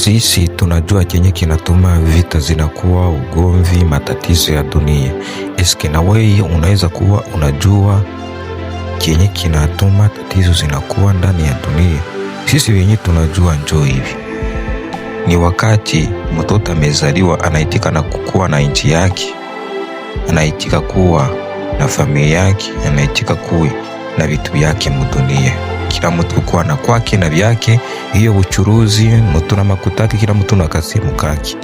Sisi tunajua chenye kinatuma vita zinakuwa, ugomvi, matatizo ya dunia. Eske na wewe unaweza kuwa unajua chenye kinatuma tatizo zinakuwa ndani ya dunia? Sisi wenye tunajua njoo hivi. Ni wakati mtoto amezaliwa anaitika na kukua na nchi yake, anaitika kuwa na familia yake, anaitika kuwa na vitu vyake mdunia. Kila mtu kuwa na kwake na vyake, hiyo uchuruzi, mtu na makutaki, kila mtu na kasimu kake.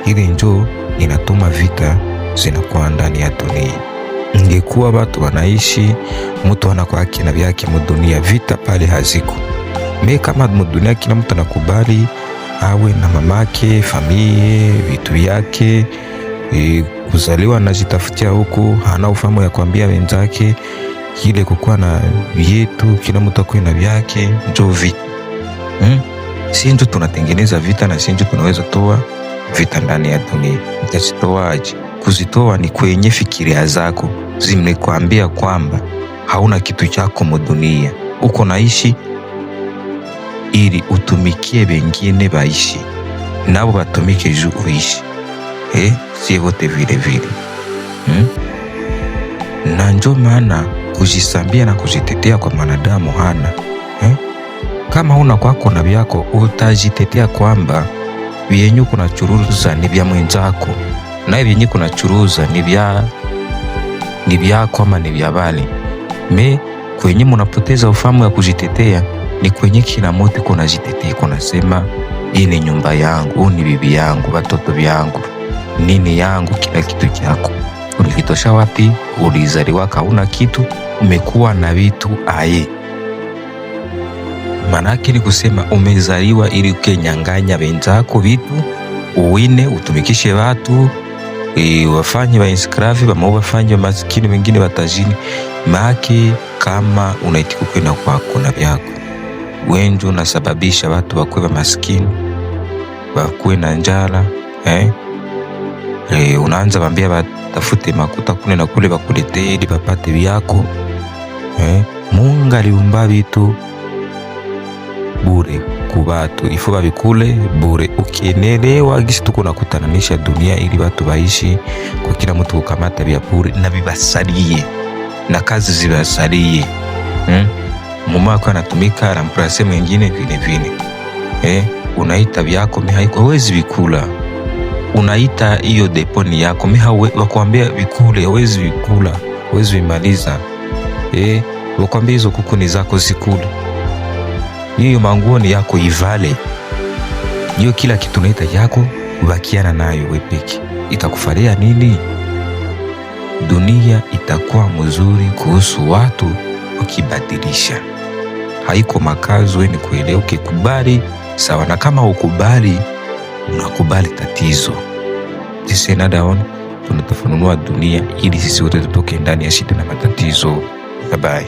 Hili njoo inatuma vita zinakuwa ndani ya dunia. Ingekuwa watu wanaishi, mtu ana kwake na vyake mdunia, vita pale haziko. Kama mdunia kila mtu anakubali awe na mamake, familia, vitu vyake, kuzaliwa anajitafutia huku, hana ufahamu ya kuambia wenzake, kile kukuwa na vyetu, kila mtu akue na vyake, njoo vita. Si ndio tunatengeneza vita, na si ndio tunaweza toa vita ndani ya dunia. Utazitoaje? Kuzitoa ni kwenye fikiria zako zimekwambia kwamba hauna kitu chako mdunia, uko naishi ili utumikie wengine baishi, nabo batumike juu uishi. Si wote vile vile. Na ndio maana kujisambia na kujitetea kwa mwanadamu hana. Kama una kwako na vyako, utajitetea kwamba vyenye kuna churuza ni vya mwenzako, na vyenye kuna churuza ni vyako ama ni vya bali. Kwenye mnapoteza ufahamu ya kujitetea ni kwenye kila mtu kuna jitetea, kuna sema hii ni nyumba yangu, huu ni bibi yangu, watoto vyangu, nini yangu, kila kitu chako. Ulikitosha wapi? Ulizaliwa kauna kitu, umekuwa na vitu aye. Manake ni kusema umezaliwa ili ukenyanganya wenzako vitu, uwine, utumikishe watu, wafanye wa inskravi, wafanye wa maskini, wengine watajini. Maake kama unaitika kwenda kwako na vyako, wenjo unasababisha watu wakwe wa maskini, wakwe na njala. Unaanza bambia watafute makuta kune na kule bakuletee ili bapate vyako. Mungu aliumba vitu bure kubatu, ifu babikule bure. Ukienelewa gisi tuko nakutananisha dunia ili watu baishi, kwa kila mtu kukamata vya bure na bibasalie na kazi zibasalie. Mama kwa anatumika ramprase mwingine vile vile. Unaita vyako haiko hawezi vikula. Unaita hiyo deponi yako wakwambia vikule, hawezi vikula, hawezi vimaliza. Wakwambia hizo kuku ni zako zikule. Hiyo manguo ni yako ivale. Hiyo kila kitu naita yako, ubakiana nayo wepeki. Itakufalia nini? Dunia itakuwa mzuri kuhusu watu ukibadilisha. Haiko makazo ni kuelewa, ukikubali sawa, na kama ukubali unakubali tatizo. Sisi nadaon tunatafunua dunia ili sisi wote tutoke ndani ya shida na matatizo. Bye bye.